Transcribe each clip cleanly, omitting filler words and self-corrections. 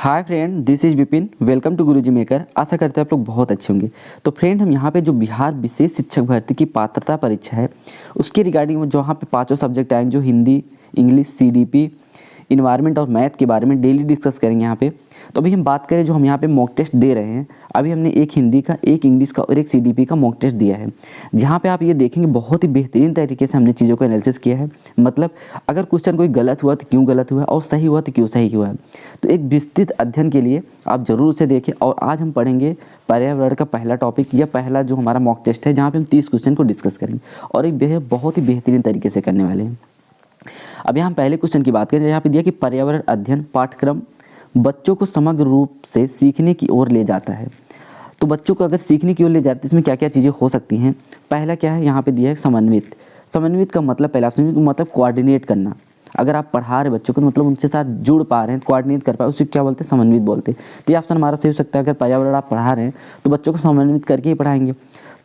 Hi friend, this is Vipin. Welcome to Guruji maker. आशा करते हैं आप लोग बहुत अच्छे होंगे। तो फ्रेंड, हम यहाँ पे जो बिहार विशेष शिक्षक भर्ती की पात्रता परीक्षा है उसके रिगार्डिंग जो यहाँ पे पांचों सब्जेक्ट आएंगे, जो हिंदी, इंग्लिश, सीडीपी, इन्वायरमेंट और मैथ के बारे में डेली डिस्कस करेंगे यहाँ पे। तो अभी हम बात करें, जो हम यहाँ पे मॉक टेस्ट दे रहे हैं, अभी हमने एक हिंदी का, एक इंग्लिश का और एक सीडीपी का मॉक टेस्ट दिया है, जहाँ पे आप ये देखेंगे बहुत ही बेहतरीन तरीके से हमने चीज़ों को एनालिसिस किया है। मतलब अगर क्वेश्चन कोई गलत हुआ तो क्यों गलत हुआ और सही हुआ तो क्यों सही हुआ है। तो एक विस्तृत अध्ययन के लिए आप ज़रूर उसे देखें। और आज हम पढ़ेंगे पर्यावरण का पहला टॉपिक या पहला जो हमारा मॉक टेस्ट है, जहाँ पे हम 30 क्वेश्चन को डिस्कस करेंगे और एक बहुत ही बेहतरीन तरीके से करने वाले हैं। अब यहाँ पहले क्वेश्चन की बात करें, यहाँ पे दिया कि पर्यावरण अध्ययन पाठ्यक्रम बच्चों को समग्र रूप से सीखने की ओर ले जाता है। तो बच्चों को अगर सीखने की ओर ले जाते हैं, इसमें क्या क्या चीज़ें हो सकती हैं। पहला क्या है, यहाँ पे दिया है समन्वित। समन्वित का मतलब, पहला ऑप्शन मतलब कोऑर्डिनेट करना। अगर आप पढ़ा रहे बच्चों को तो मतलब उनके साथ जुड़ पा रहे हैं, कोऑर्डिनेट कर पा रहे हैं, उसे क्या बोलते हैं, समन्वित बोलते हैं। तो ये ऑप्शन हमारा सही हो सकता है। अगर पर्यावरण आप पढ़ा रहे हैं तो बच्चों को समन्वित करके ही पढ़ाएंगे।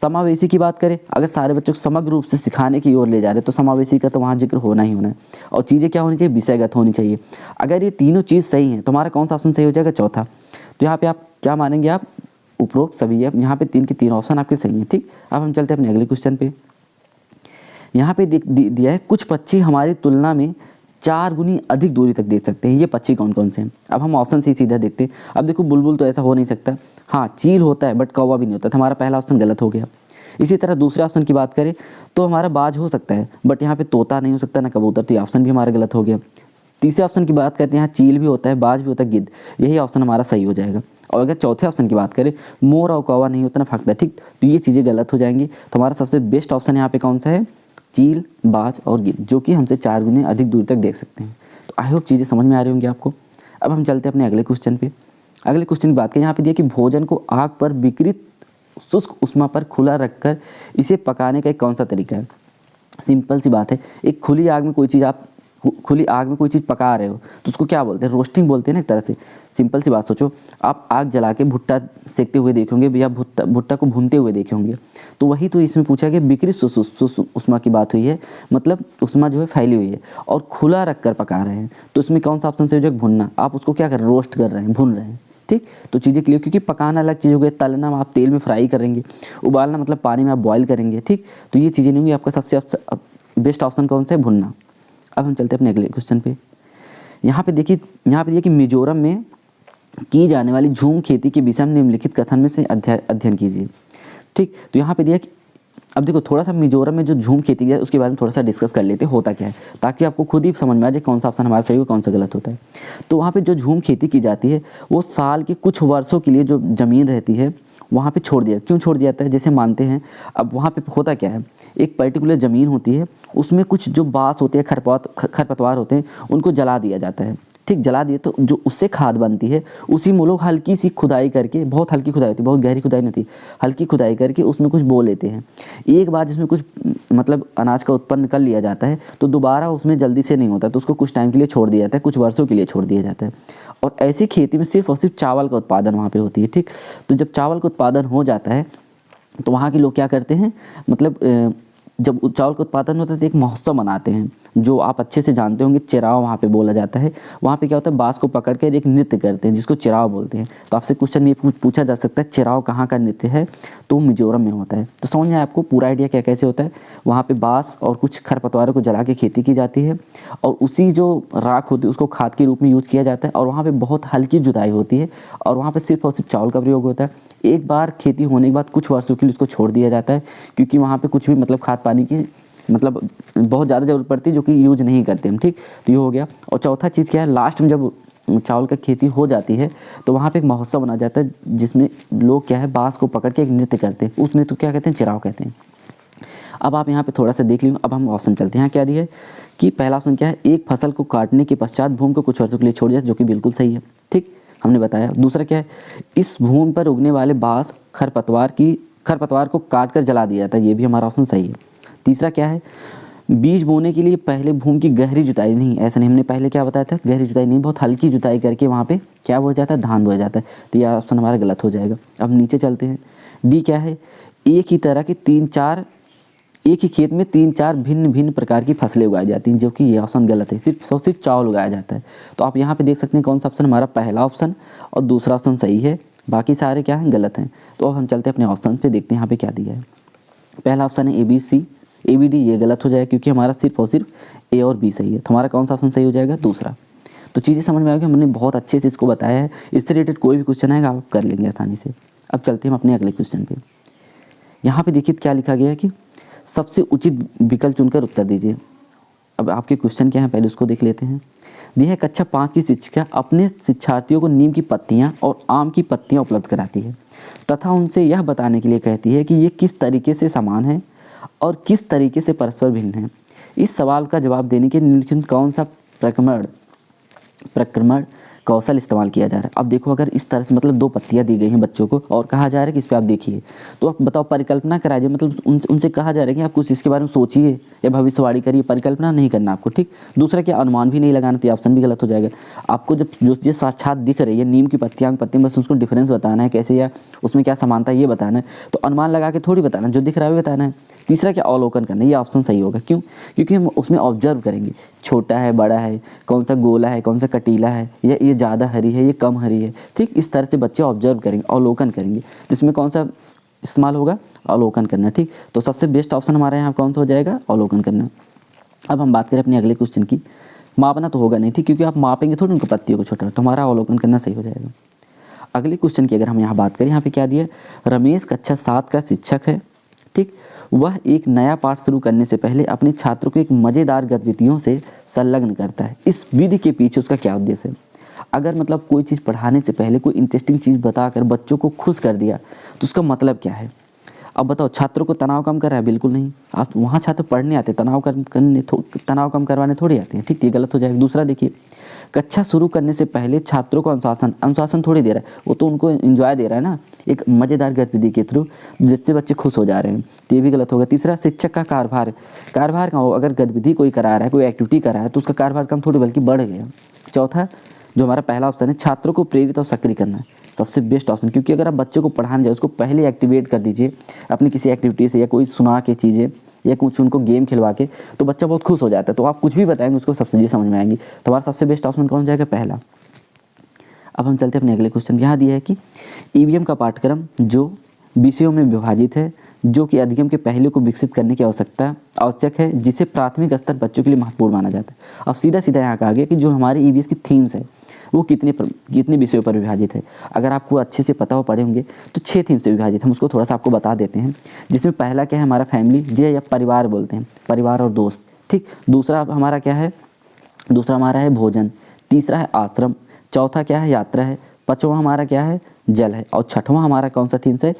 समावेशी की बात करें, अगर सारे बच्चों को समग्र रूप से सिखाने की ओर ले जा रहे हैं तो समावेशी का तो वहाँ जिक्र होना ही होना है। और चीज़ें क्या होनी चाहिए, विषयगत होनी चाहिए। अगर ये तीनों चीज़ सही हैं तो हमारा कौन सा ऑप्शन सही हो जाएगा, चौथा। तो यहाँ पे आप क्या मानेंगे, आप उपरोक्त सभी है, यहाँ पे तीन के तीन ऑप्शन आपके सही हैं। ठीक, अब हम चलते हैं अपने अगले क्वेश्चन पे। यहाँ पे दिया है कुछ पक्षी हमारी तुलना में 4 गुनी अधिक दूरी तक देख सकते हैं। ये पक्षी कौन कौन से हैं। अब हम ऑप्शन से ही सीधा देखते हैं। अब देखो, बुलबुल तो ऐसा हो नहीं सकता, हाँ चील होता है बट कौवा भी नहीं होता, तो हमारा पहला ऑप्शन गलत हो गया। इसी तरह दूसरे ऑप्शन की बात करें तो हमारा बाज हो सकता है बट यहाँ पे तोता नहीं हो सकता, ना कबूतर, तो ये ऑप्शन भी हमारा गलत हो गया। तीसरे ऑप्शन की बात करते हैं, यहाँ चील भी होता है, बाज भी होता है, गिद्ध, यही ऑप्शन हमारा सही हो जाएगा। और अगर चौथे ऑप्शन की बात करें, मोर और कौवा नहीं होता, ना फंकता, ठीक, तो ये चीज़ें गलत हो जाएंगी। तो हमारा सबसे बेस्ट ऑप्शन यहाँ पे कौन सा है, चील, बाज और गिद्ध, जो कि हमसे 4 गुने अधिक दूर तक देख सकते हैं। तो आई होप चीज़ें समझ में आ रही होंगी आपको। अब हम चलते हैं अपने अगले क्वेश्चन पे। अगले क्वेश्चन की बात करें, यहाँ पे दिया कि भोजन को आग पर विकृत शुष्क उष्मा पर खुला रखकर इसे पकाने का एक कौन सा तरीका है। सिंपल सी बात है, एक खुली आग में कोई चीज़ आप खुली आग में कोई चीज़ पका रहे हो तो उसको क्या बोलते हैं, रोस्टिंग बोलते हैं ना एक तरह से। सिंपल सी बात सोचो, आप आग जला के भुट्टा सेकते हुए देखे होंगे या भुट्टा को भूनते हुए देखे होंगे, तो वही तो इसमें पूछा गया, विकृत उष्मा की बात हुई है, मतलब उष्मा जो है फैली हुई है और खुला रख कर पका रहे हैं, तो इसमें कौन सा ऑप्शन से हो जाएगा, भुनना। आप उसको क्या कर रहे हैं, रोस्ट कर रहे हैं, भून रहे हैं। ठीक, तो चीज़ें क्लियर, क्योंकि पकाना अलग चीज़ हो गई, तलना आप तेल में फ्राई करेंगे, उबालना मतलब पानी में आप बॉईल करेंगे। ठीक, तो ये चीज़ें नहीं होंगी। आपका सबसे बेस्ट ऑप्शन कौन सा है, भुनना। अब हम चलते हैं अपने अगले क्वेश्चन पे। यहाँ पे देखिए कि मिजोरम में की जाने वाली झूम खेती के विषय में निम्नलिखित कथन में से अध्ययन कीजिए। ठीक, तो यहाँ पे दिया कि अब देखो, थोड़ा सा मिजोरम में जो झूम खेती है उसके बारे में थोड़ा सा डिस्कस कर लेते हैं, होता क्या है, ताकि आपको खुद ही समझ में आ जाए कौन सा ऑप्शन हमारा सही हो, कौन सा गलत होता है। तो वहाँ पे जो झूम खेती की जाती है वो साल के कुछ वर्षों के लिए जो ज़मीन रहती है वहाँ पे छोड़ दिया। क्यों छोड़ दिया जाता है, जैसे मानते हैं, अब वहाँ पे होता क्या है, एक पर्टिकुलर ज़मीन होती है, उसमें कुछ जो बाँस होते हैं, खरपतवार होते हैं, उनको जला दिया जाता है। ठीक, जला दिए तो जो उससे खाद बनती है, उसी में लोग हल्की सी खुदाई करके, बहुत हल्की खुदाई होती है, बहुत गहरी खुदाई नहीं होती, हल्की खुदाई करके उसमें कुछ बो लेते हैं। एक बार जिसमें कुछ मतलब अनाज का उत्पन्न कर लिया जाता है तो दोबारा उसमें जल्दी से नहीं होता, तो उसको कुछ टाइम के लिए छोड़ दिया जाता है, कुछ वर्षों के लिए छोड़ दिया जाता है। और ऐसी खेती में सिर्फ और सिर्फ चावल का उत्पादन वहाँ पे होती है। ठीक, तो जब चावल का उत्पादन हो जाता है तो वहाँ के लोग क्या करते हैं, मतलब जब चावल का उत्पादन होता है तो एक महोत्सव मनाते हैं, जो आप अच्छे से जानते होंगे, चिराव वहाँ पे बोला जाता है। वहाँ पे क्या होता है, बाँस को पकड़ कर एक नृत्य करते हैं जिसको चिराव बोलते हैं। तो आपसे क्वेश्चन में पूछा जा सकता है चिराव कहाँ का नृत्य है, तो मिजोरम में होता है। तो समझ में आया आपको पूरा आइडिया क्या कैसे होता है। वहाँ पे बाँस और कुछ खरपतवारों को जला के खेती की जाती है और उसी जो राख होती है उसको खाद के रूप में यूज़ किया जाता है। और वहाँ पर बहुत हल्की जुताई होती है और वहाँ पर सिर्फ और सिर्फ चावल का प्रयोग होता है। एक बार खेती होने के बाद कुछ वर्षों के लिए उसको छोड़ दिया जाता है, क्योंकि वहाँ पे कुछ भी मतलब खाद पानी की मतलब बहुत ज़्यादा ज़रूरत पड़ती है, जो कि यूज नहीं करते हम। ठीक, तो ये हो गया। और चौथा चीज़ क्या है, लास्ट में जब चावल का खेती हो जाती है तो वहाँ पे एक महोत्सव बना जाता है जिसमें लोग क्या है, बाँस को पकड़ के एक नृत्य करते हैं, उस नृत्य को क्या कहते हैं, चिराव कहते हैं। अब आप यहाँ पे थोड़ा सा देख लीजिए। अब हम ऑप्शन चलते हैं, यहाँ क्या दिया है कि पहला ऑप्शन क्या है, एक फसल को काटने के पश्चात भूमि को कुछ वर्षों के लिए छोड़ दिया, जो कि बिल्कुल सही है। ठीक, हमने बताया। दूसरा क्या है, इस भूमि पर उगने वाले बाँस खरपतवार को काट कर जला दिया जाता है, ये भी हमारा ऑप्शन सही है। तीसरा क्या है, बीज बोने के लिए पहले भूमि की गहरी जुताई नहीं, ऐसा नहीं, हमने पहले क्या बताया था, गहरी जुताई नहीं, बहुत हल्की जुताई करके वहाँ पे क्या बोया जाता है, धान बोया जाता है। तो यह ऑप्शन हमारा गलत हो जाएगा। अब नीचे चलते हैं। डी क्या है, एक ही तरह के 3-4 एक ही खेत में 3-4 भिन्न-भिन्न प्रकार की फसलें उगाई जाती हैं, जो कि ये ऑप्शन गलत है, सिर्फ चावल उगाया जाता है। तो आप यहाँ पे देख सकते हैं कौन सा ऑप्शन हमारा पहला ऑप्शन और दूसरा ऑप्शन सही है, बाकी सारे क्या हैं, गलत हैं। तो अब हम चलते हैं अपने ऑप्शन पे, देखते हैं यहाँ पे क्या दिया है। पहला ऑप्शन है ABC, ABD, ये गलत हो जाएगा क्योंकि हमारा सिर्फ और सिर्फ A और B सही है। तो हमारा कौन सा ऑप्शन सही हो जाएगा, दूसरा। तो चीज़ें समझ में आ गई, हमने बहुत अच्छे से इसको बताया है। इससे रिलेटेड कोई भी क्वेश्चन आएगा आप कर लेंगे आसानी से। अब चलते हैं हम अपने अगले क्वेश्चन पे। यहाँ पे देखिए क्या लिखा गया है कि सबसे उचित विकल्प चुनकर उत्तर दीजिए। अब आपके क्वेश्चन क्या है पहले उसको देख लेते हैं। दिया है कक्षा 5 की शिक्षिका अपने शिक्षार्थियों को नीम की पत्तियाँ और आम की पत्तियाँ उपलब्ध कराती है तथा उनसे यह बताने के लिए कहती है कि ये किस तरीके से समान है और किस तरीके से परस्पर भिन्न है। इस सवाल का जवाब देने के निम्नलिखित कौन सा प्रक्रमण कौशल इस्तेमाल किया जा रहा है। अब देखो अगर इस तरह से मतलब 2 पत्तियां दी गई हैं बच्चों को और कहा जा रहा है कि इस पे आप देखिए, तो आप बताओ परिकल्पना कराइए, मतलब उनसे कहा जा रहा है कि आप कुछ इसके बारे में सोचिए या भविष्यवाणी करिए, परिकल्पना नहीं करना आपको, ठीक। दूसरा क्या, अनुमान भी नहीं लगाना, तो ऑप्शन भी गलत हो जाएगा। आपको जब जो चीज़ साक्षात दिख रही है, नीम की पत्तियां बस उसको डिफरेंस बताना है कैसे या उसमें क्या समानता है ये बताना है, तो अनुमान लगा के थोड़ी बताना, जो दिख रहा है बताना है। तीसरा क्या, अवलोकन करना, ये ऑप्शन सही होगा। क्यों, क्योंकि हम उसमें ऑब्जर्व करेंगे, छोटा है बड़ा है, कौन सा गोला है कौन सा कटीला है, या ये ज़्यादा हरी है ये कम हरी है, ठीक। इस तरह से बच्चे ऑब्जर्व करेंगे, अवलोकन करेंगे, तो इसमें कौन सा इस्तेमाल होगा, अवलोकन करना, ठीक। तो सबसे बेस्ट ऑप्शन हमारे यहाँ कौन सा हो जाएगा, अवलोकन करना। अब हम बात करें अपने अगले क्वेश्चन की। मापना तो होगा नहीं, ठीक, क्योंकि आप मापेंगे थोड़ी उनको पत्तियों को छोटा, तो हमारा अवलोकन करना सही हो जाएगा। अगले क्वेश्चन की अगर हम यहाँ बात करें, यहाँ पे क्या दिया, रमेश कक्षा 7 का शिक्षक है, ठीक। वह एक नया पाठ शुरू करने से पहले अपने छात्रों को एक मज़ेदार गतिविधियों से संलग्न करता है। इस विधि के पीछे उसका क्या उद्देश्य है। अगर मतलब कोई चीज़ पढ़ाने से पहले कोई इंटरेस्टिंग चीज़ बताकर बच्चों को खुश कर दिया तो उसका मतलब क्या है। अब बताओ, छात्रों को तनाव कम कर रहा है, बिल्कुल नहीं। आप वहाँ छात्र पढ़ने आते, तनाव कम करवाने थोड़ी आते हैं, ठीक। ये गलत हो जाएगा। दूसरा देखिए, कक्षा शुरू करने से पहले छात्रों को अनुशासन थोड़ी दे रहा है, वो तो उनको एंजॉय दे रहा है ना, एक मज़ेदार गतिविधि के थ्रू जिससे बच्चे खुश हो जा रहे हैं, तो ये भी गलत होगा। तीसरा, शिक्षक का कार्यभार का हो, अगर गतिविधि कोई करा रहा है, कोई एक्टिविटी करा है तो उसका कार्यभार कम थोड़ी बल्कि बढ़ गया। चौथा, जो हमारा पहला ऑप्शन है, छात्रों को प्रेरित और सक्रिय करना है, सबसे बेस्ट ऑप्शन, क्योंकि अगर आप बच्चे को पढ़ाने जाए उसको पहले एक्टिवेट कर दीजिए अपनी किसी एक्टिविटी से, या कोई सुना के चीज़ें या कुछ उनको गेम खिलवा के, तो बच्चा बहुत खुश हो जाता है। तो आप कुछ भी बताएंगे उसको सब चीज़ें समझ में आएंगी। तो हमारा सबसे बेस्ट ऑप्शन कौन जाएगा, पहला। अब हम चलते हैं अपने अगले क्वेश्चन। यहाँ दिया है कि EVM का पाठ्यक्रम जो विषयों में विभाजित है, जो कि अधिगम के पहलू को विकसित करने की आवश्यक है, जिसे प्राथमिक स्तर बच्चों के लिए महत्वपूर्ण माना जाता है। अब सीधा सीधा यहाँ कहा गया कि जो हमारे EVS की थीम्स है वो कितने विषयों पर विभाजित है। अगर आपको अच्छे से पता हो पढ़े होंगे तो 6 थीम से विभाजित। हम उसको थोड़ा सा आपको बता देते हैं, जिसमें पहला क्या है हमारा फैमिली, जे या परिवार बोलते हैं, परिवार और दोस्त, ठीक। दूसरा हमारा क्या है, दूसरा हमारा है भोजन। तीसरा है आश्रम। चौथा क्या है, यात्रा है। पाँचवा हमारा क्या है, जल है। और छठवां हमारा कौन सा थीम्स है,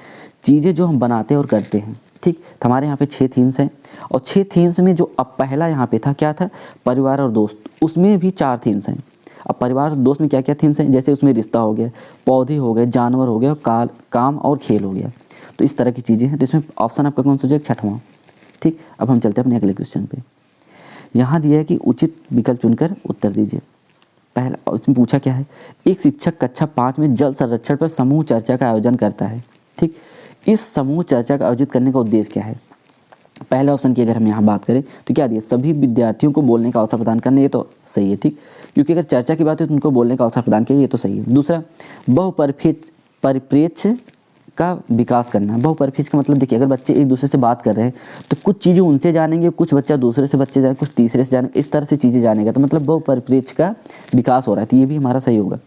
चीज़ें जो हम बनाते और करते हैं, ठीक। तो हमारे यहाँ पे 6 थीम्स हैं, और 6 थीम्स में जो अब पहला यहाँ पे था क्या था, परिवार और दोस्त, उसमें भी 4 थीम्स हैं। अब परिवार और दोस्त में क्या क्या थीम्स हैं, जैसे उसमें रिश्ता हो गया, पौधे हो गए, जानवर हो गए, और काम और खेल हो गया। तो इस तरह की चीज़ें हैं। तो इसमें ऑप्शन आपका कौन सा हो जाएगा, छठवां, ठीक। अब हम चलते हैं अपने अगले क्वेश्चन पे। यहाँ दिया है कि उचित विकल्प चुनकर उत्तर दीजिए। पहला, इसमें पूछा क्या है, एक शिक्षक कक्षा 5 में जल संरक्षण पर समूह चर्चा का आयोजन करता है, ठीक। इस समूह चर्चा का आयोजित करने का उद्देश्य क्या है। पहले ऑप्शन की अगर हम यहाँ बात करें तो क्या दिया, सभी विद्यार्थियों को बोलने का अवसर प्रदान करना, ये तो सही है, ठीक, क्योंकि अगर चर्चा की बात है तो उनको बोलने का अवसर प्रदान किया, ये तो सही है। दूसरा, बहुपरिप्रेक्ष्य का विकास करना। बहुपरिप्रेक्ष्य का मतलब देखिए, अगर बच्चे एक दूसरे से बात कर रहे हैं तो कुछ चीज़ें उनसे जानेंगे, कुछ बच्चा दूसरे से बच्चे जाने, कुछ तीसरे से जाने, इस तरह से चीज़ें जानेगा, तो मतलब बहुपरिप्रेक्ष्य का विकास हो रहा है, तो ये भी हमारा सही होगा।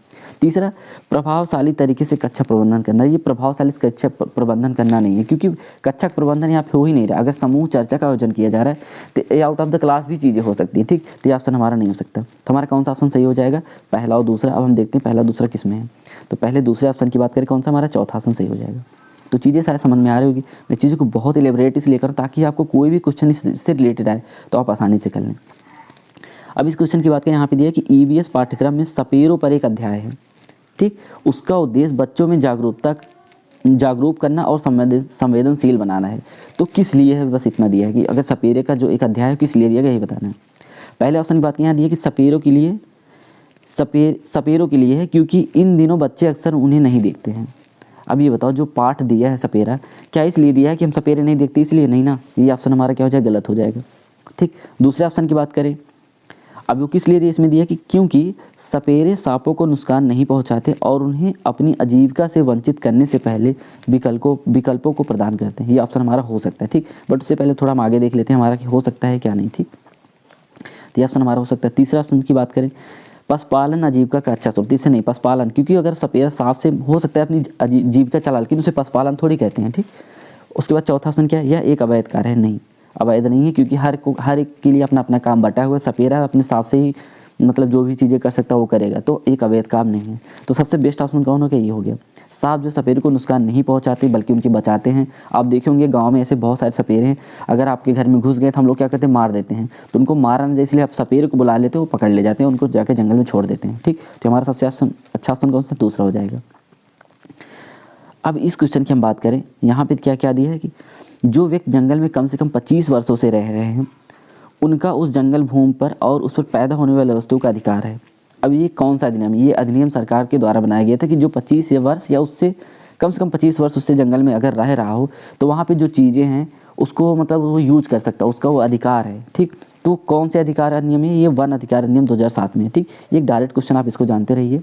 तीसरा, प्रभावशाली तरीके से कक्षा प्रबंधन करना। ये प्रभावशाली कक्षा प्रबंधन करना नहीं है, क्योंकि कक्षा प्रबंधन यहाँ पे हो ही नहीं रहा। अगर समूह चर्चा का आयोजन किया जा रहा है तो ये आउट ऑफ द क्लास भी चीज़ें हो सकती हैं, ठीक। तो ये ऑप्शन हमारा नहीं हो सकता। तो हमारा कौन सा ऑप्शन सही हो जाएगा, पहला और दूसरा। अब हम देखते हैं पहला दूसरा किस में है। तो पहले दूसरे ऑप्शन की बात करें, कौन सा हमारा चौथा ऑप्शन सही हो जाएगा। तो चीज़ें शायद समझ में आ रही होगी। मैं चीज़ों को बहुत इलेबरेट इसलिए करूँ ताकि आपको कोई भी क्वेश्चन इससे रिलेटेड आए तो आप आसानी से कर लें। अब इस क्वेश्चन की बात करें, यहाँ पे दिया है कि EVS पाठ्यक्रम में सपेरों पर एक अध्याय है, ठीक। उसका उद्देश्य बच्चों में जागरूक करना और संवेदनशील बनाना है। तो किस लिए है, बस इतना दिया है कि अगर सपेरे का जो एक अध्याय है किस लिए दिया गया यही बताना है। पहले ऑप्शन की बात यहाँ दिया कि सपेरों के लिए है, क्योंकि इन दिनों बच्चे अक्सर उन्हें नहीं देखते हैं। अब ये बताओ जो पाठ दिया है सपेरा, क्या इसलिए दिया है कि हम सपेरे नहीं देखते इसलिए? नहीं ना, ये ऑप्शन हमारा क्या हो जाएगा, गलत हो जाएगा। ठीक, दूसरे ऑप्शन की बात करें, अब वो किस लिए दिया, इसमें दिया कि क्योंकि सपेरे सांपों को नुकसान नहीं पहुंचाते और उन्हें अपनी आजीविका से वंचित करने से पहले विकल्पों को प्रदान करते हैं। ये ऑप्शन हमारा हो सकता है। ठीक, बट उससे पहले थोड़ा हम आगे देख लेते हैं हमारा कि हो सकता है क्या नहीं। ठीक, तो ये ऑप्शन हमारा हो सकता है। तीसरा ऑप्शन की बात करें, पशुपालन आजीविका का अच्छा स्रोत, इससे नहीं पशुपालन, क्योंकि अगर सपेरा सांप से हो सकता है अपनी जीविका चला, लेकिन उसे पशुपालन थोड़ी कहते हैं। ठीक, उसके बाद चौथा ऑप्शन क्या है, यह एक अवैध कार्य है, नहीं अवैध नहीं है, क्योंकि हर एक के लिए अपना अपना काम बटा हुआ है। सपेरा अपने हिसाब से ही मतलब जो भी चीज़ें कर सकता है वो करेगा, तो एक अवैध काम नहीं है। तो सबसे बेस्ट ऑप्शन कौन हो गया, ये हो गया। सांप जो सपेरे को नुकसान नहीं पहुंचाते बल्कि उनकी बचाते हैं। आप देखे होंगे गांव में ऐसे बहुत सारे सपेरे हैं, अगर आपके घर में घुस गए तो हम लोग क्या करते हैं, मार देते हैं। तो उनको मारना नहीं, इसलिए आप सपेरे को बुला लेते हो, वो पकड़ ले जाते हैं, उनको जाकर जंगल में छोड़ देते हैं। ठीक, तो हमारा सबसे अच्छा ऑप्शन कौन सा, दूसरा हो जाएगा। अब इस क्वेश्चन की हम बात करें, यहाँ पे क्या क्या दिया है कि जो व्यक्ति जंगल में कम से कम 25 वर्षों से रह रहे हैं उनका उस जंगल भूमि पर और उस पर पैदा होने वाले वस्तुओं का अधिकार है। अब ये कौन सा अधिनियम, ये अधिनियम सरकार के द्वारा बनाया गया था कि जो 25 वर्ष या उससे कम से कम 25 वर्ष उससे जंगल में अगर रह रहा हो तो वहाँ पे जो चीज़ें हैं उसको मतलब वो यूज कर सकता है, उसका वो अधिकार है। ठीक, तो कौन से अधिकार अधिनियम है, ये वन अधिकार अधिनियम 2007 में है। ठीक, ये एक डायरेक्ट क्वेश्चन, आप इसको जानते रहिए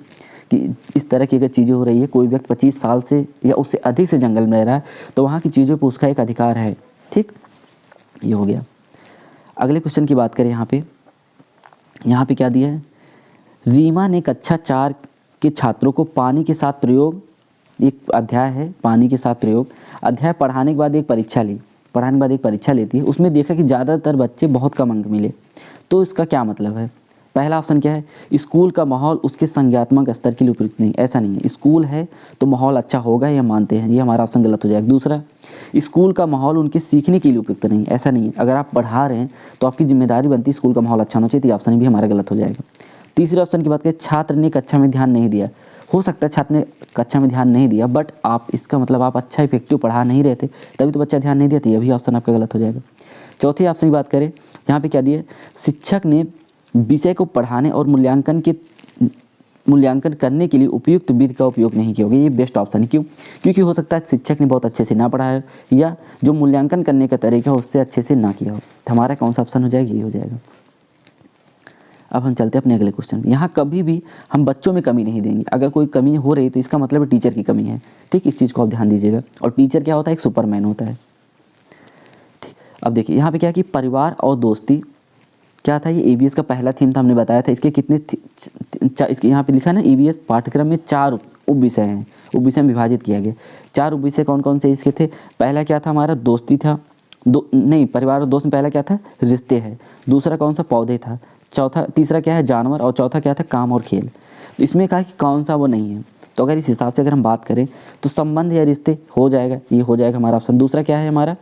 कि इस तरह की अगर चीज़ें हो रही है, कोई व्यक्ति 25 साल से या उससे अधिक से जंगल में रह रहा है तो वहाँ की चीज़ों पर उसका एक अधिकार है। ठीक, ये हो गया। अगले क्वेश्चन की बात करें, यहाँ पे क्या दिया है, रीमा ने कक्षा 4 के छात्रों को पानी के साथ प्रयोग, एक अध्याय है पानी के साथ प्रयोग, अध्याय पढ़ाने के बाद एक परीक्षा लेती है। उसमें देखा कि ज़्यादातर बच्चे बहुत कम अंक मिले, तो इसका क्या मतलब है। पहला ऑप्शन क्या है, स्कूल का माहौल उसके संज्ञात्मक स्तर के लिए उपयुक्त नहीं, ऐसा नहीं है। स्कूल है तो माहौल अच्छा होगा, ये मानते हैं, ये हमारा ऑप्शन गलत हो जाएगा। दूसरा, स्कूल का माहौल उनके सीखने के लिए उपयुक्त नहीं, ऐसा नहीं है। अगर आप पढ़ा रहे हैं तो आपकी जिम्मेदारी बनती है स्कूल का माहौल अच्छा होना चाहिए, तो ये ऑप्शन भी हमारा गलत हो जाएगा। तीसरे ऑप्शन की बात करें, छात्र ने कक्षा में ध्यान नहीं दिया, हो सकता है छात्र ने कक्षा में ध्यान नहीं दिया, बट आप इसका मतलब आप अच्छा इफेक्टिव पढ़ा नहीं रहे थे तभी तो बच्चा ध्यान नहीं देता, ये भी ऑप्शन आपका गलत हो जाएगा। चौथे ऑप्शन की बात करें, यहाँ पे क्या दिया, शिक्षक ने विषय को पढ़ाने और मूल्यांकन करने के लिए उपयुक्त विधि का उपयोग नहीं किया होगा, ये बेस्ट ऑप्शन है। क्यों, क्योंकि हो सकता है शिक्षक ने बहुत अच्छे से ना पढ़ाया या जो मूल्यांकन करने का तरीका है उससे अच्छे से ना किया हो, तो हमारा कौन सा ऑप्शन हो जाएगा, ये हो जाएगा। अब हम चलते हैं अपने अगले क्वेश्चन में। यहाँ कभी भी हम बच्चों में कमी नहीं देंगे, अगर कोई कमी हो रही तो इसका मतलब टीचर की कमी है। ठीक, इस चीज़ को आप ध्यान दीजिएगा। और टीचर क्या होता है, एक सुपरमैन होता है। ठीक, अब देखिए यहाँ पे क्या कि परिवार और दोस्ती क्या था, ये EVS का पहला थीम था, हमने बताया था। इसके कितने इसके यहाँ पे लिखा है ना, EVS पाठ्यक्रम में 4 उप विषय हैं, उप विषय में विभाजित किया गया। 4 उप विषय कौन कौन से इसके थे, पहला क्या था हमारा, दोस्ती था, परिवार और दोस्त में पहला क्या था, रिश्ते है। दूसरा कौन सा, पौधे था। तीसरा क्या है, जानवर। और चौथा क्या था, काम और खेल। तो इसमें कहा कि कौन सा वो नहीं है, तो अगर इस हिसाब से अगर हम बात करें तो संबंध या रिश्ते हो जाएगा, ये हो जाएगा हमारा ऑप्शन। दूसरा क्या है हमारा,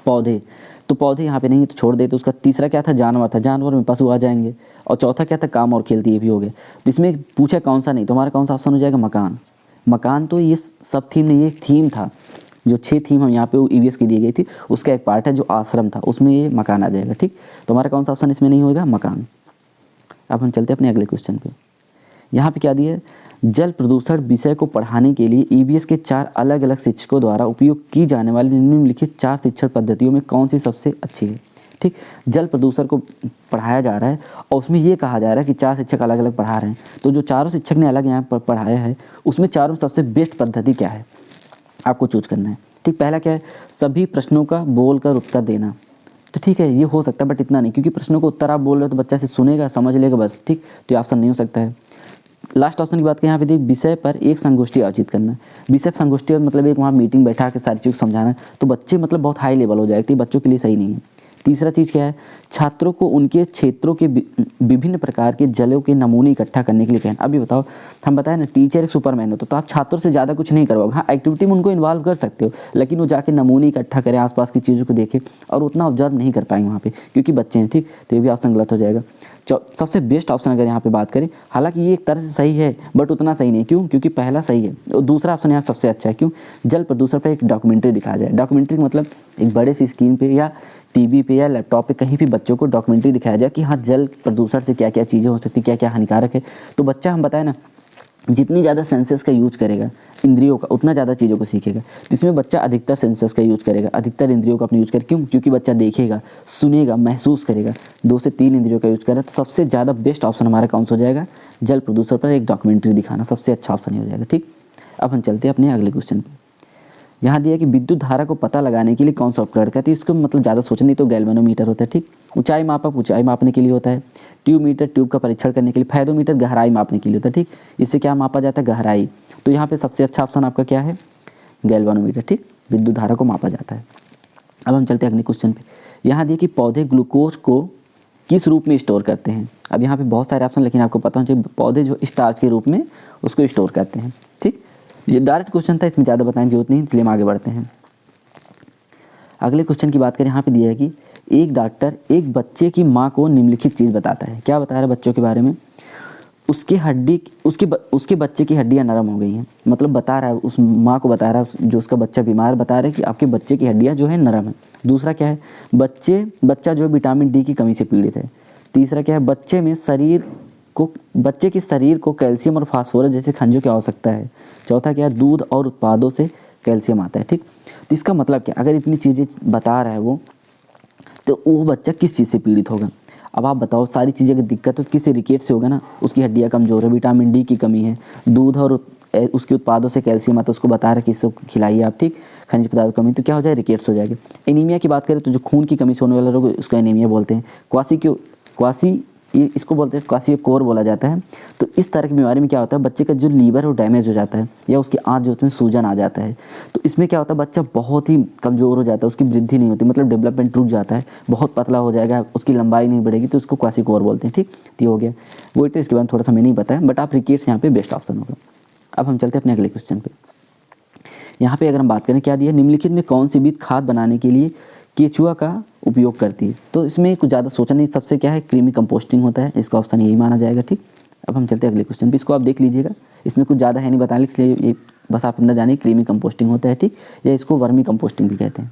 पौधे, तो पौधे यहाँ पे नहीं है तो छोड़ देते। उसका तीसरा क्या था, जानवर था, जानवर में पशु आ जाएंगे। और चौथा क्या था, काम और खेल, ये भी हो गया। तो इसमें पूछा कौन सा नहीं, तो हमारा कौन सा ऑप्शन हो जाएगा, मकान। तो ये सब थीम नहीं, ये थीम था, जो 6 थीम हम यहाँ पे EVS की दी गई थी उसका एक पार्ट है जो आश्रम था, उसमें ये मकान आ जाएगा। ठीक, तो हमारा कौन सा ऑप्शन इसमें नहीं होगा, मकान। अब हम चलते हैं अपने अगले क्वेश्चन पे। यहाँ पे क्या दिया है, जल प्रदूषण विषय को पढ़ाने के लिए EVS के 4 अलग अलग शिक्षकों द्वारा उपयोग की जाने वाली निम्नलिखित 4 शिक्षण पद्धतियों में कौन सी सबसे अच्छी है। ठीक, जल प्रदूषण को पढ़ाया जा रहा है और उसमें ये कहा जा रहा है कि 4 शिक्षक अलग अलग पढ़ा रहे हैं, तो जो चारों शिक्षक ने अलग यहाँ पर पढ़ाया है उसमें चारों में सबसे बेस्ट पद्धति क्या है, आपको चूज करना है। ठीक, पहला क्या है, सभी प्रश्नों का बोलकर उत्तर देना। तो ठीक है, ये हो सकता है बट इतना नहीं, क्योंकि प्रश्नों को उत्तर आप बोल रहे हो तो बच्चा से सुनेगा, समझ लेगा बस। ठीक, तो ये ऑप्शन नहीं हो सकता है। लास्ट ऑप्शन की बात करें, यहाँ पे देखिए, विषय पर एक संगोष्ठी आयोजित करना। विषय संगोष्ठी मतलब एक वहाँ मीटिंग बैठा के सारी चीज़ समझाना, तो बच्चे मतलब बहुत हाई लेवल हो जाएगी, बच्चों के लिए सही नहीं है। तीसरा चीज़ क्या है, छात्रों को उनके क्षेत्रों के विभिन्न प्रकार के जलों के नमूने इकट्ठा करने के लिए कहना। अभी बताओ, हम बताए ना टीचर एक सुपरमैन हो, तो आप छात्रों से ज़्यादा कुछ नहीं करवाओगे। हाँ, एक्टिविटी में उनको इन्वॉल्व कर सकते हो, लेकिन वो जाके नमूने इकट्ठा करें, आसपास की चीज़ों को देखें, और उतना ऑब्जर्व नहीं कर पाएंगे वहाँ पे, क्योंकि बच्चे हैं। ठीक, तो ये भी ऑप्शन गलत हो जाएगा। सबसे बेस्ट ऑप्शन अगर यहाँ पे बात करें, हालांकि ये एक तरह से सही है बट उतना सही नहीं। क्यों, क्योंकि पहला सही है और दूसरा ऑप्शन यहाँ सबसे अच्छा है। क्यों, जल प्रदूषण पर एक डॉक्यूमेंट्री दिखाया जाए। डॉक्यूमेंट्री मतलब एक बड़े सी स्क्रीन पे या टीवी पे या लैपटॉप पे कहीं भी बच्चों को डॉक्यूमेंट्री दिखाया जाए कि हाँ, जल प्रदूषण से क्या क्या चीज़ें हो सकती, क्या क्या हानिकारक है। तो बच्चा, हम बताए ना, जितनी ज़्यादा सेंसेस का यूज करेगा इंद्रियों का, उतना ज़्यादा चीज़ों को सीखेगा। तो इसमें बच्चा अधिकतर सेंसेस का यूज करेगा, अधिकतर इंद्रियों का अपने यूज करेगा। क्यों? क्योंकि बच्चा देखेगा, सुनेगा, महसूस करेगा, 2 से 3 इंद्रियों का यूज करेगा। तो सबसे ज़्यादा बेस्ट ऑप्शन हमारा कौन सा हो जाएगा? जल प्रदूषण पर एक डॉक्यूमेंट्री दिखाना सबसे अच्छा ऑप्शन ही हो जाएगा। ठीक, अब हम चलते हैं अपने अगले क्वेश्चन पे। यहाँ दिया कि विद्युत धारा को पता लगाने के लिए कौन सा उपकरण कहते हैं? इसको मतलब ज़्यादा सोचना नहीं, तो गैल्वेनोमीटर होता है। ठीक, ऊंचाई मापक ऊंचाई मापने के लिए होता है। ट्यूबमीटर ट्यूब का परीक्षण करने के लिए। फायदोमीटर गहराई मापने के लिए होता है। ठीक, इससे क्या मापा जाता है? गहराई। तो यहाँ पे सबसे अच्छा ऑप्शन आपका क्या है? गैल्वेनोमीटर। ठीक, विद्युत धारा को मापा जाता है। अब हम चलते हैं अगले क्वेश्चन पे। यहाँ दिए कि पौधे ग्लूकोज को किस रूप में स्टोर करते हैं? अब यहाँ पे बहुत सारे ऑप्शन, लेकिन आपको पता होना चाहिए पौधे जो स्टार्च के रूप में उसको स्टोर करते हैं। ठीक, ये डायरेक्ट क्वेश्चन था, इसमें ज़्यादा बताने की जरूरत नहीं, इसलिए हम आगे बढ़ते हैं। अगले क्वेश्चन की बात करें, यहाँ पे दिया है कि एक डॉक्टर एक बच्चे की माँ को निम्नलिखित चीज़ बताता है। क्या बता रहा है बच्चों के बारे में? उसके बच्चे की हड्डियाँ नरम हो गई हैं। मतलब बता रहा है, उस माँ को बता रहा है, जो उसका बच्चा बीमार, बता रहा है कि आपके बच्चे की हड्डियाँ जो है नरम है। दूसरा क्या है? बच्चा जो है विटामिन डी की कमी से पीड़ित है। तीसरा क्या है? बच्चे के शरीर को कैल्शियम और फास्फोरस जैसे खनिजों की आवश्यकता है। चौथा क्या है? दूध और उत्पादों से कैल्शियम आता है। ठीक, तो इसका मतलब क्या? अगर इतनी चीज़ें बता रहा है वो, तो वो बच्चा किस चीज़ से पीड़ित होगा? अब आप बताओ, सारी चीज़ें की दिक्कत तो किसी रिकेट से होगा ना। उसकी हड्डियाँ कमज़ोर है, विटामिन डी की कमी है, दूध और उसके उत्पादों से कैल्शियम आता है, उसको बता रहा है कि इसको खिलाइए आप। ठीक, खनिज पदार्थ कमी, तो क्या हो जाए? रिकेट्स हो जाएगी। एनीमिया की बात करें तो जो खून की कमी से होने वाला रोग उसको एनीमिया बोलते हैं। ये इसको बोलते हैं क्वाशियोकोर बोला जाता है। तो इस तरह की बीमारी में क्या होता है? बच्चे का जो लीवर है वो डैमेज हो जाता है, या उसकी आँत जो उसमें सूजन आ जाता है। तो इसमें क्या होता है? बच्चा बहुत ही कमज़ोर हो जाता है, उसकी वृद्धि नहीं होती, मतलब डेवलपमेंट रुक जाता है, बहुत पतला हो जाएगा, उसकी लंबाई नहीं बढ़ेगी, तो उसको क्वाशियोकोर बोलते हैं। ठीक, तो ये हो गया वो। इसके बाद थोड़ा सा हमें नहीं पता है, बट आप रिकेट्स यहाँ पे बेस्ट ऑप्शन होगा। अब हम चलते हैं अपने अगले क्वेश्चन पे। यहाँ पे अगर हम बात करें, क्या दिया? निम्नलिखित में कौन सी बीज खाद बनाने के लिए केचुआ का उपयोग करती है? तो इसमें कुछ ज़्यादा सोचना नहीं, सबसे क्या है? क्रीमी कंपोस्टिंग होता है, इसका ऑप्शन यही माना जाएगा। ठीक, अब हम चलते हैं अगले क्वेश्चन पे। इसको आप देख लीजिएगा, इसमें कुछ ज़्यादा है नहीं बताने, इसलिए ये बस आप अंदर जानिए क्रीमी कंपोस्टिंग होता है। ठीक, या इसको वर्मी कंपोस्टिंग भी कहते हैं।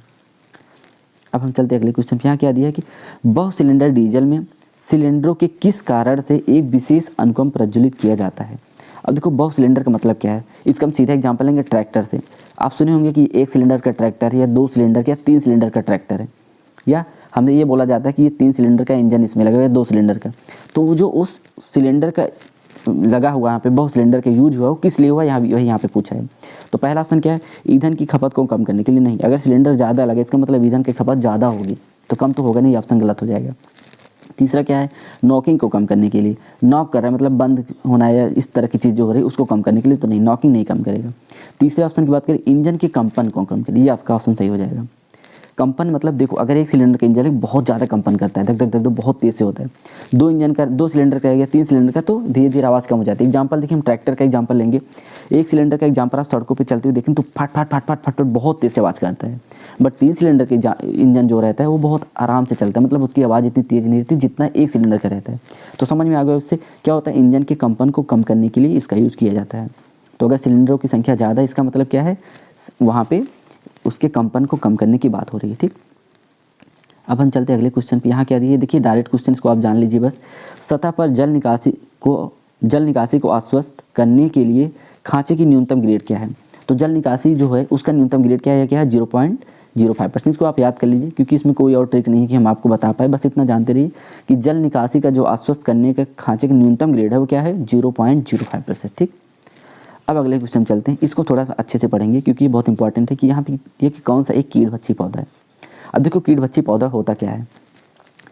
अब हम चलते हैं अगले क्वेश्चन पे। यहाँ क्या दिया है कि बहु सिलेंडर डीजल में सिलेंडरों के किस कारण से एक विशेष अनुक्रम प्रज्वलित किया जाता है? अब देखो, बहु सिलेंडर का मतलब क्या है? इसका हम सीधा एग्जांपल लेंगे ट्रैक्टर से। आप सुने होंगे कि 1 सिलेंडर का ट्रैक्टर है, या 2 सिलेंडर का, या 3 सिलेंडर का ट्रैक्टर है, या हमें ये बोला जाता है कि ये 3 सिलेंडर का इंजन इसमें लगा हुआ है, 2 सिलेंडर का। तो वो जो उस सिलेंडर का लगा हुआ यहाँ पे बहु सिलेंडर का यूज हुआ, वो किस लिए हुआ? यहाँ पे पूछा है। तो पहला ऑप्शन क्या है? ईंधन की खपत को कम करने के लिए। नहीं, अगर सिलेंडर ज़्यादा लगे इसका मतलब ईंधन की खपत ज़्यादा होगी, तो कम तो होगा नहीं, ऑप्शन गलत हो जाएगा। तीसरा क्या है? नॉकिंग को कम करने के लिए। नॉक कर रहा है मतलब बंद होना है, या इस तरह की चीज़ जो हो रही है उसको कम करने के लिए, तो नहीं, नॉकिंग नहीं कम करेगा। तीसरे ऑप्शन की बात करें, इंजन के कंपन को कम करें, ये आपका ऑप्शन सही हो जाएगा। कंपन मतलब देखो, अगर 1 सिलेंडर का इंजन है बहुत ज़्यादा कंपन करता है, धक धक धक धक बहुत तेज़ से होता है। 2 सिलेंडर का या 3 सिलेंडर का तो धीरे धीरे आवाज़ कम हो जाती है। एग्जाम्पल देखिए, हम ट्रैक्टर का एग्जाम्पल लेंगे। 1 सिलेंडर का एग्जाम्पल आप सड़कों पे चलते हुए देखें तो फट फट फट फट फट फट बहुत तेज़ से आवाज़ करता है। बट 3 सिलेंडर के इंजन जो रहता है वो बहुत आराम से चलता है, मतलब उसकी आवाज़ इतनी तेज़ नहीं रहती जितना 1 सिलेंडर का रहता है। तो समझ में आ गया, उससे क्या होता है? इंजन के कंपन को कम करने के लिए इसका यूज़ किया जाता है। तो अगर सिलेंडरों की संख्या ज़्यादा है, इसका मतलब क्या है? वहाँ पे उसके कंपन को कम करने की बात हो रही है। ठीक, अब हम चलते हैं अगले क्वेश्चन पे। यहाँ क्या दिया? देखिए डायरेक्ट क्वेश्चन को आप जान लीजिए बस। सतह पर जल निकासी को आश्वस्त करने के लिए खांचे की न्यूनतम ग्रेड क्या है? तो जल निकासी जो है उसका न्यूनतम ग्रेड क्या है? 0.05%। इसको आप याद कर लीजिए, क्योंकि इसमें कोई और ट्रिक नहीं है कि हम आपको बता पाए, बस इतना जानते रहिए कि जल निकासी का जो आश्वस्त करने का खांचे का न्यूनतम ग्रेड है वो क्या है? 0.05%। ठीक, अब अगले क्वेश्चन चलते हैं, इसको थोड़ा सा अच्छे से पढ़ेंगे क्योंकि ये बहुत इंपॉर्टेंट है कि यहाँ पे ये कि कौन सा एक कीट भक्षी पौधा है। अब देखो, कीट भक्षी पौधा होता क्या है?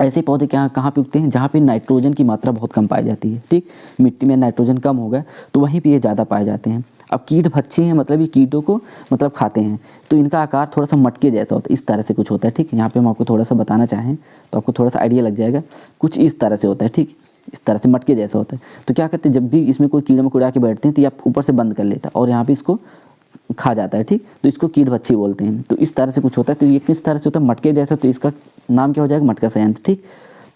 ऐसे पौधे कहाँ पे उगते हैं? जहाँ पे नाइट्रोजन की मात्रा बहुत कम पाई जाती है। ठीक, मिट्टी में नाइट्रोजन कम होगा तो वहीं पे ये ज़्यादा पाए जाते हैं। अब कीट भक्षी हैं मतलब ये कीटों को मतलब खाते हैं, तो इनका आकार थोड़ा सा मटके जैसा होता है, इस तरह से कुछ होता है। ठीक, यहाँ पे हम आपको थोड़ा सा बताना चाहें तो आपको थोड़ा सा आइडिया लग जाएगा, कुछ इस तरह से होता है। ठीक, इस तरह से मटके जैसा होता है। तो क्या करते हैं, जब भी इसमें कोई कीड़ा मकोड़ा आके बैठते हैं तो ये आप ऊपर से बंद कर लेता है और यहाँ पे इसको खा जाता है। ठीक, तो इसको कीट भक्षी बोलते हैं। तो इस तरह से कुछ होता है, तो ये किस तरह से होता है? मटके जैसा। तो इसका नाम क्या हो जाएगा? मटका संयंत्र। ठीक,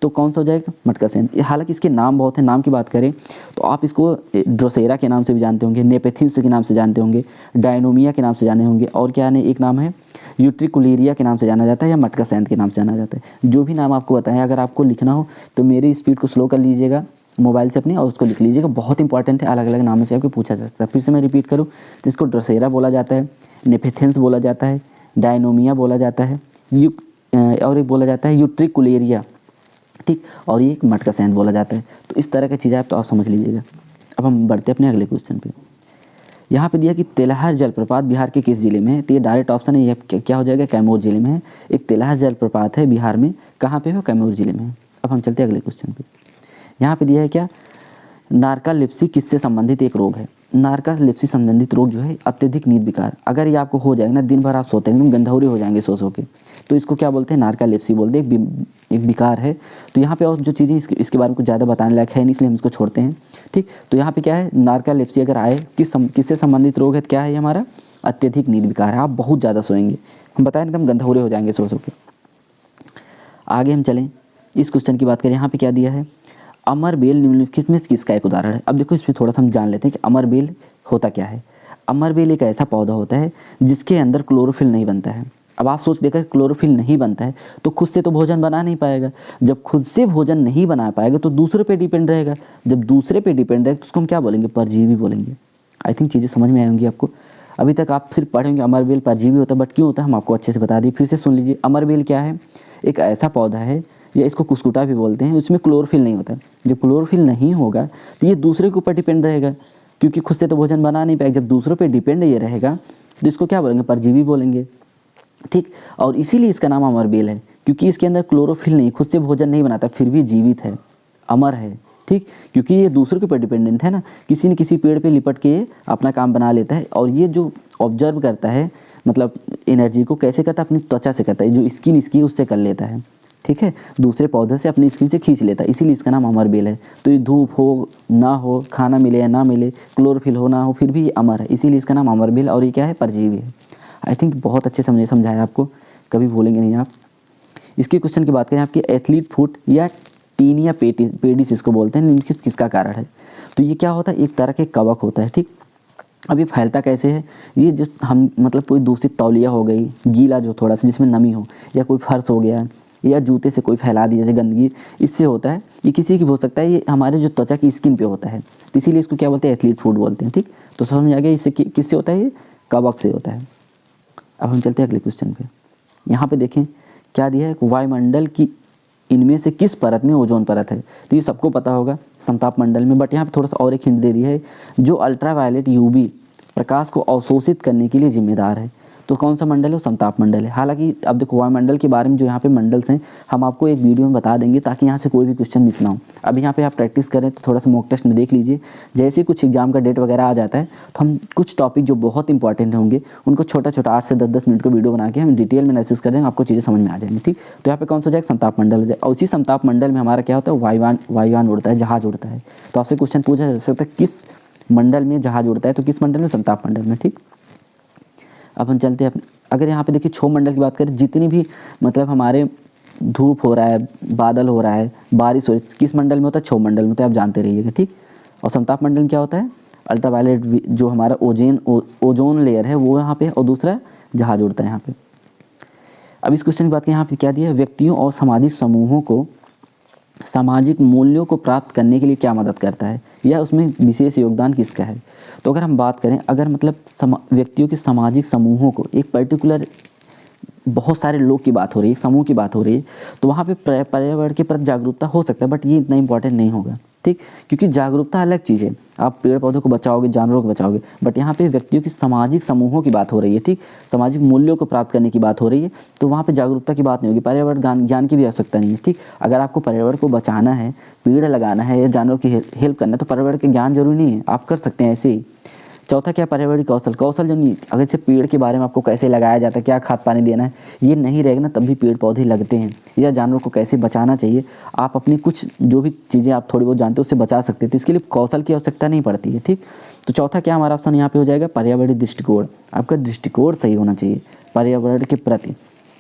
तो कौन सा हो जाएगा? मटका संयंत्र। हालांकि इसके नाम बहुत है, नाम की बात करें तो आप इसको ड्रोसेरा के नाम से भी जानते होंगे, नेपेथिन्स के नाम से जानते होंगे, डायनोमिया के नाम से जाने होंगे, और क्या नहीं, एक नाम है यूट्रिकुलेरिया के नाम से जाना जाता है, या मटका संयंत्र के नाम से जाना जाता है। जो भी नाम आपको बताएं, अगर आपको लिखना हो तो मेरी स्पीड को स्लो कर लीजिएगा मोबाइल से अपने और उसको लिख लीजिएगा, बहुत इंपॉर्टेंट है, अलग अलग नामों से आपको पूछा जा सकता है। फिर से मैं रिपीट करूँ तो इसको ड्रोसेरा बोला जाता है, नेफेथेंस बोला जाता है, डायनोमिया बोला जाता है, और एक बोला जाता है यूट्रिकुलेरिया, ठीक, और ये एक मटकासेंथ बोला जाता है। तो इस तरह की चीज़ें आप तो आप समझ लीजिएगा। अब हम बढ़ते हैं अपने अगले क्वेश्चन पे। यहाँ पे दिया कि तेलहर जलप्रपात बिहार के किस जिले में है, तो ये डायरेक्ट ऑप्शन है, ये क्या हो जाएगा, कैमूर जिले में है। एक तेलहर जलप्रपात है बिहार में, कहाँ पे है, कैमूर जिले में है। अब हम चलते हैं अगले क्वेश्चन पे। यहाँ पे दिया है क्या, नार्कोलेप्सी किससे संबंधित एक रोग है। नार्कोलेप्सी संबंधित रोग जो है अत्यधिक नींद विकार, अगर ये आपको हो जाएगा ना, दिन भर आप सोते हैं, एकदम गंधौरे हो जाएंगे सो के, तो इसको क्या बोलते हैं, नार्कोलेप्सी बोलते हैं, एक विकार है। तो यहाँ पे और जो चीज़ें इसके बारे में कुछ ज़्यादा बताने लायक है नहीं, इसलिए हम इसको छोड़ते हैं, ठीक। तो यहाँ पे क्या है, नार्कोलेप्सी अगर आए किससे संबंधित रोग है, क्या है हमारा, अत्यधिक नींद विकार है, आप बहुत ज़्यादा सोएंगे, हम बताएं एकदम गंधौरे हो जाएंगे सो के। आगे हम चलें, इस क्वेश्चन की बात करें, यहाँ पे क्या दिया है, अमरबेल निम्नलिखित में किसका एक उदाहरण है। अब देखो इसमें थोड़ा सा हम जान लेते हैं कि अमरबेल होता क्या है। अमरबेल एक ऐसा पौधा होता है जिसके अंदर क्लोरोफिल नहीं बनता है। अब आप सोच देखकर, क्लोरोफिल नहीं बनता है तो खुद से तो भोजन बना नहीं पाएगा, जब खुद से भोजन नहीं बना पाएगा तो दूसरे पे डिपेंड रहेगा, जब दूसरे पे डिपेंड रहेगा तो उसको हम क्या बोलेंगे, परजीवी बोलेंगे। आई थिंक चीज़ें समझ में आएंगी आपको। अभी तक आप सिर्फ पढ़ेंगे अमरबेल परजीवी होता है, बट क्यों होता है हम आपको अच्छे से बता दिए। फिर से सुन लीजिए, अमरबेल क्या है, एक ऐसा पौधा है, या इसको कुस्कुटा भी बोलते हैं, उसमें क्लोरोफिल नहीं होता। जब क्लोरोफिल नहीं होगा तो ये दूसरे के ऊपर डिपेंड रहेगा, क्योंकि खुद से तो भोजन बना नहीं पाएगा, जब दूसरों पे डिपेंड ये रहेगा तो इसको क्या बोलेंगे, परजीवी बोलेंगे, ठीक। और इसीलिए इसका नाम अमरबेल है, क्योंकि इसके अंदर क्लोरोफिल नहीं, खुद से भोजन नहीं बनाता, फिर भी जीवित है, अमर है, ठीक, क्योंकि ये दूसरों के ऊपर डिपेंडेंट है ना, किसी न किसी पेड़ पे लिपट के अपना काम बना लेता है। और ये जो ऑब्जर्व करता है, मतलब एनर्जी को कैसे करता है, अपनी त्वचा से करता है, जो स्किन इसकी उससे कर लेता है, ठीक है, दूसरे पौधे से अपनी स्किन से खींच लेता है, इसीलिए इसका नाम अमरबेल है। तो ये धूप हो ना हो, खाना मिले या ना मिले, क्लोरोफिल हो ना हो, फिर भी ये अमर है, इसीलिए इसका नाम अमरबेल, और ये क्या है, परजीवी है। आई थिंक बहुत अच्छे से समझाया आपको, कभी भूलेंगे नहीं आप। इसके क्वेश्चन की बात करें, आपकी एथलीट फुट या टीनिया पेडिस इसको बोलते हैं, निम्नलिखित किसका कारण है। तो ये क्या होता है, एक तरह के कवक होता है, ठीक। अब ये फैलता कैसे है, ये जो हम मतलब कोई दूषित तौलिया हो गई, गीला जो थोड़ा सा जिसमें नमी हो, या कोई फर्श हो गया, या जूते से कोई फैला दी जैसे गंदगी, इससे होता है। ये किसी की भी हो सकता है, ये हमारे जो त्वचा की स्किन पे होता है, तो इसीलिए इसको क्या बोलते हैं, एथलीट फूड बोलते हैं, ठीक। तो समझ आ गया, इससे किससे होता है, ये कवक से होता है। अब हम चलते हैं अगले क्वेश्चन पे। यहाँ पे देखें क्या दिया है, वायुमंडल की इनमें से किस परत में ओजोन परत है। तो ये सबको पता होगा, समताप मंडल में, बट यहाँ पे थोड़ा सा और एक हिंट दे दिया है, जो अल्ट्रावायलेट यूवी प्रकाश को अवशोषित करने के लिए जिम्मेदार है। तो कौन सा मंडल है, वो समताप मंडल है। हालांकि अब देखो वायुमंडल के बारे में जो यहाँ पे मंडल्स हैं हम आपको एक वीडियो में बता देंगे, ताकि यहाँ से कोई भी क्वेश्चन मिस ना हो। अब यहाँ पे आप प्रैक्टिस करें तो थोड़ा सा मॉक टेस्ट में देख लीजिए, जैसे कुछ एग्जाम का डेट वगैरह आ जाता है तो हम कुछ टॉपिक जो बहुत इंपॉर्टेंट होंगे उनको छोटा 8 से 10 मिनट का वीडियो बना के हम डिटेल में एनालिसिस कर देंगे, आपको चीज़ें समझ में आ जाएंगी, ठीक। तो यहाँ पे कौन सा हो जाएगा, समताप मंडल हो जाए। और उसी समताप मंडल में हमारा क्या होता है, वायुयान उड़ता है, जहाज उड़ता है। तो आपसे क्वेश्चन पूछा जा सकता है किस मंडल में जहाज उड़ता है, तो किस मंडल में, समताप मंडल में, ठीक। अब हम चलते हैं अगर यहाँ पे देखिए क्षोभ मंडल की बात करें, जितनी भी मतलब हमारे धूप हो रहा है, बादल हो रहा है, बारिश हो रही है, किस मंडल में होता है, क्षोभ मंडल में, तो आप जानते रहिएगा, ठीक। और समताप मंडल में क्या होता है, अल्ट्रावायलेट जो हमारा ओजोन लेयर है वो यहाँ पे, और दूसरा जहाज उड़ता है यहाँ पे। अब इस क्वेश्चन की बात करें, यहाँ पे क्या दिया है, व्यक्तियों और सामाजिक समूहों को सामाजिक मूल्यों को प्राप्त करने के लिए क्या मदद करता है, या उसमें विशेष योगदान किसका है। तो अगर हम बात करें, अगर मतलब व्यक्तियों के सामाजिक समूहों को, एक पर्टिकुलर बहुत सारे लोग की बात हो रही है, समूह की बात हो रही है, तो वहाँ पे पर्यावरण के प्रति जागरूकता हो सकता है, बट ये इतना इंपॉर्टेंट नहीं होगा, ठीक। क्योंकि जागरूकता अलग चीज़ है, आप पेड़ पौधों को बचाओगे, जानवरों को बचाओगे, बट यहाँ पे व्यक्तियों की सामाजिक समूहों की बात हो रही है, ठीक। सामाजिक मूल्यों को प्राप्त करने की बात हो रही है, तो वहाँ पे जागरूकता की बात नहीं होगी, पर्यावरण ज्ञान की भी आवश्यकता नहीं है, ठीक। अगर आपको पर्यावरण को बचाना है, पेड़ लगाना है या जानवरों की हेल्प करना है, तो पर्यावरण के ज्ञान जरूरी नहीं है, आप कर सकते हैं ऐसे ही। चौथा क्या, पर्यावरणीय कौशल जो नहीं, अगर से पेड़ के बारे में आपको कैसे लगाया जाता है, क्या खाद पानी देना है, ये नहीं रहेगा ना, तब भी पेड़ पौधे लगते हैं। या जानवरों को कैसे बचाना चाहिए, आप अपनी कुछ जो भी चीज़ें आप थोड़ी बहुत जानते हो उससे बचा सकते हैं, तो इसके लिए कौशल की आवश्यकता नहीं पड़ती है, ठीक। तो चौथा क्या हमारा ऑप्शन यहाँ पे हो जाएगा, पर्यावरणीय दृष्टिकोण। आपका दृष्टिकोण सही होना चाहिए पर्यावरण के प्रति,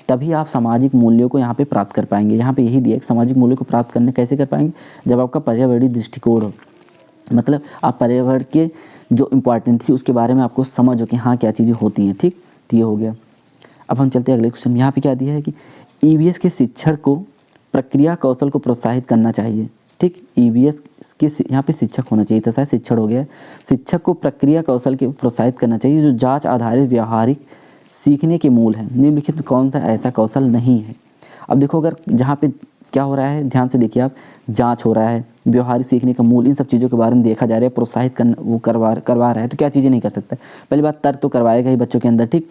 तभी आप सामाजिक मूल्यों को यहाँ पे प्राप्त कर पाएंगे। यहाँ पे यही दिया कि सामाजिक मूल्यों को प्राप्त करने कैसे कर पाएंगे, जब आपका पर्यावरणीय दृष्टिकोण हो, मतलब आप पर्यावरण के जो इम्पोर्टेंस थी उसके बारे में आपको समझ हो कि हाँ क्या चीज़ें होती हैं, ठीक। तो ये हो गया। अब हम चलते हैं अगले क्वेश्चन में। यहाँ पे क्या दिया है कि ईवीएस के शिक्षण को प्रक्रिया कौशल को प्रोत्साहित करना चाहिए, ठीक। ठीक। ईवीएस के यहाँ पे शिक्षक होना चाहिए था, शायद शिक्षण हो गया। शिक्षक को प्रक्रिया कौशल के प्रोत्साहित करना चाहिए जो जांच आधारित व्यवहारिक सीखने के मूल है। निम्नलिखित में कौन सा ऐसा कौशल नहीं है? अब देखो, अगर जहाँ पे क्या हो रहा है, ध्यान से देखिए आप, जांच हो रहा है, व्यवहारिक सीखने का मूल, इन सब चीज़ों के बारे में देखा जा रहा है, प्रोत्साहित करना, वो करवा रहा है, तो क्या चीज़ें नहीं कर सकता? पहली बात, तर्क तो करवाएगा ही बच्चों के अंदर, ठीक।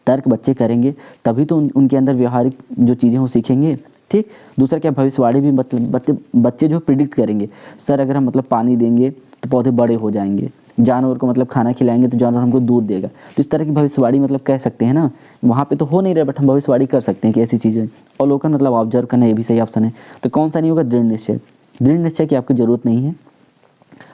तर्क बच्चे करेंगे तभी तो उनके अंदर व्यवहारिक जो चीज़ें वो सीखेंगे, ठीक। दूसरा क्या, भविष्यवाणी भी मतलब बच्चे जो प्रिडिक्ट करेंगे, सर अगर हम मतलब पानी देंगे तो पौधे बड़े हो जाएंगे, जानवर को मतलब खाना खिलाएंगे तो जानवर हमको दूध देगा, तो इस तरह की भविष्यवाणी मतलब कह सकते हैं ना। वहाँ पे तो हो नहीं रहा, बट हम भविष्यवाणी कर सकते हैं कि ऐसी चीज़ें। अवलोकन मतलब ऑब्जर्व करना, ये भी सही ऑप्शन है। तो कौन सा नहीं होगा? दृढ़ निश्चय। दृढ़ निश्चय की आपकी ज़रूरत नहीं है,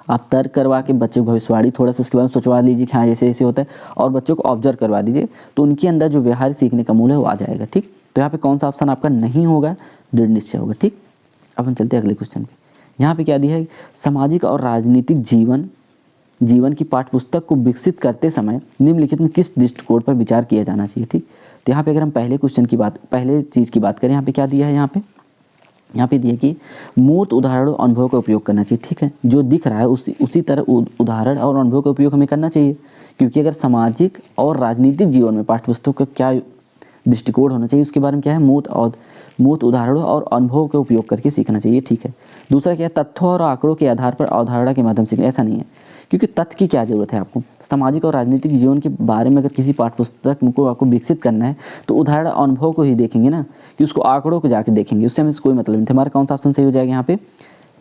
आप तर्क करवा के बच्चे को भविष्यवाणी थोड़ा सा उसके बाद सोचवा लीजिए कि हाँ ऐसे ऐसे होता है, और बच्चों को ऑब्जर्व करवा दीजिए, तो उनके अंदर जो व्यवहार सीखने का मूल है वो आ जाएगा, ठीक। तो यहाँ पे कौन सा ऑप्शन आपका नहीं होगा? दृढ़ निश्चय होगा, ठीक। अब हम चलते हैं अगले क्वेश्चन पे। यहाँ पे क्या दिया है? सामाजिक और राजनीतिक जीवन की पाठ्यपुस्तक को विकसित करते समय निम्नलिखित में किस दृष्टिकोण पर विचार किया जाना चाहिए, ठीक। तो यहाँ पे अगर हम पहले चीज़ की बात करें, यहाँ पे क्या दिया है? यहाँ पे दिया कि मूर्त उदाहरण और अनुभव का उपयोग करना चाहिए, ठीक है। जो दिख रहा है उसी तरह उदाहरण और अनुभव का उपयोग हमें करना चाहिए, क्योंकि अगर सामाजिक और राजनीतिक जीवन में पाठ्यपुस्तक का क्या दृष्टिकोण होना चाहिए, उसके बारे में क्या है? मूर्त उदाहरणों और अनुभव का उपयोग करके सीखना चाहिए, ठीक है। दूसरा क्या है? तथ्यों और आंकड़ों के आधार पर अवधारणा के माध्यम से सीखना, ऐसा नहीं है, क्योंकि तथ्य की क्या ज़रूरत है आपको? सामाजिक और राजनीतिक जीवन के बारे में अगर किसी पाठ्यपुस्तक को आपको विकसित करना है तो उदाहरण अनुभव को ही देखेंगे ना, कि उसको आंकड़ों को जाके देखेंगे, उससे हमें कोई मतलब नहीं था। हमारा कौन सा ऑप्शन सही हो जाएगा? यहाँ पे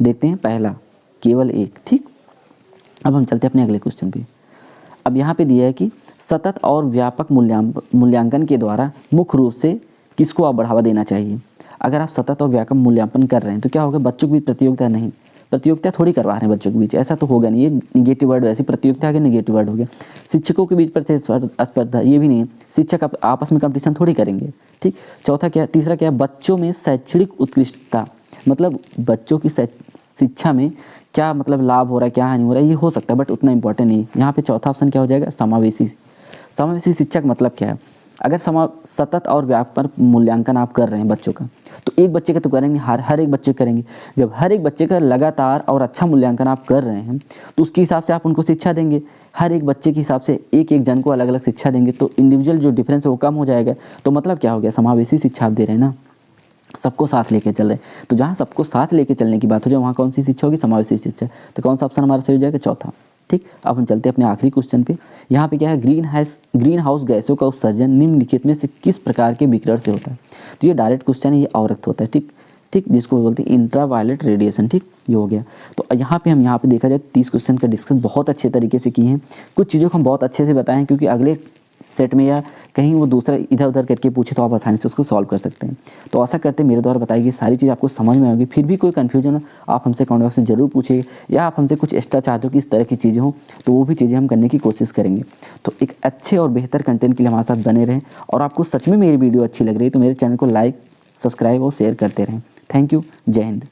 देखते हैं, पहला, केवल एक, ठीक। अब हम चलते हैं अपने अगले क्वेश्चन पे। अब यहाँ पे दिया है कि सतत और व्यापक मूल्यांकन के द्वारा मुख्य रूप से किसको आप बढ़ावा देना चाहिए? अगर आप सतत और व्यापक मूल्यांकन कर रहे हैं तो क्या होगा? बच्चों के बीच प्रतियोगिता नहीं, प्रतियोगिता थोड़ी करवा रहे हैं बच्चों के बीच, ऐसा तो होगा नहीं। ये निगेटिव वर्ड, वैसे प्रतियोगिता आगे निगेटिव वर्ड हो गया। शिक्षकों के बीच प्रतिस्पर्धा, ये भी नहीं है, शिक्षक आपस में कंपटीशन थोड़ी करेंगे, ठीक। चौथा क्या? तीसरा क्या? बच्चों में शैक्षणिक उत्कृष्टता, मतलब बच्चों की शिक्षा में क्या मतलब लाभ हो रहा है, क्या हानि हो रहा है, ये हो सकता है, बट उतना इंपॉर्टेंट नहीं। यहाँ पे चौथा ऑप्शन क्या हो जाएगा? समावेशी शिक्षा का मतलब क्या है? अगर सतत और व्यापक मूल्यांकन आप कर रहे हैं बच्चों का, तो एक बच्चे का तो करेंगे, हर एक बच्चे करेंगे। जब हर एक बच्चे का लगातार और अच्छा मूल्यांकन आप कर रहे हैं तो उसके हिसाब से आप उनको शिक्षा देंगे। हर एक बच्चे के हिसाब से एक जन को अलग अलग शिक्षा देंगे, तो इंडिविजुअल जो डिफरेंस है वो कम हो जाएगा। तो मतलब क्या हो गया? समावेशी शिक्षा आप दे रहे हैं ना, सबको साथ लेके चल रहे हैं। तो जहाँ सबको साथ लेके चलने की बात हो जाए वहाँ कौन सी शिक्षा होगी? समावेशी शिक्षा। तो कौन सा ऑप्शन हमारा सही हो जाएगा? चौथा, ठीक। अब हम चलते हैं अपने आखिरी क्वेश्चन पे। यहाँ पे क्या है? ग्रीन हाउस गैसों का उत्सर्जन निम्नलिखित में से किस प्रकार के विकिरण से होता है? तो ये डायरेक्ट क्वेश्चन है, ये औरत होता है, ठीक, जिसको बोलते हैं इंट्रावायलेट रेडिएशन, ठीक, ये हो गया। तो यहाँ पे देखा जाए 30 क्वेश्चन का डिस्कस बहुत अच्छे तरीके से किए हैं। कुछ चीज़ों को हम बहुत अच्छे से बताएं, क्योंकि अगले सेट में या कहीं वो दूसरा इधर उधर करके पूछे तो आप आसानी से उसको सॉल्व कर सकते हैं। तो आशा करते हैं मेरे द्वारा बताई गई सारी चीज़ आपको समझ में आएगी। फिर भी कोई कन्फ्यूजन हो आप हमसे कमेंट बॉक्स में ज़रूर पूछिए, या आप हमसे कुछ एक्स्ट्रा चाहते हो कि इस तरह की चीज़ें हों, तो वो भी चीज़ें हम करने की कोशिश करेंगे। तो एक अच्छे और बेहतर कंटेंट के लिए हमारे साथ बने रहें, और आपको सच में मेरी वीडियो अच्छी लग रही है तो मेरे चैनल को लाइक, सब्सक्राइब और शेयर करते रहें। Thank you. जय हिंद।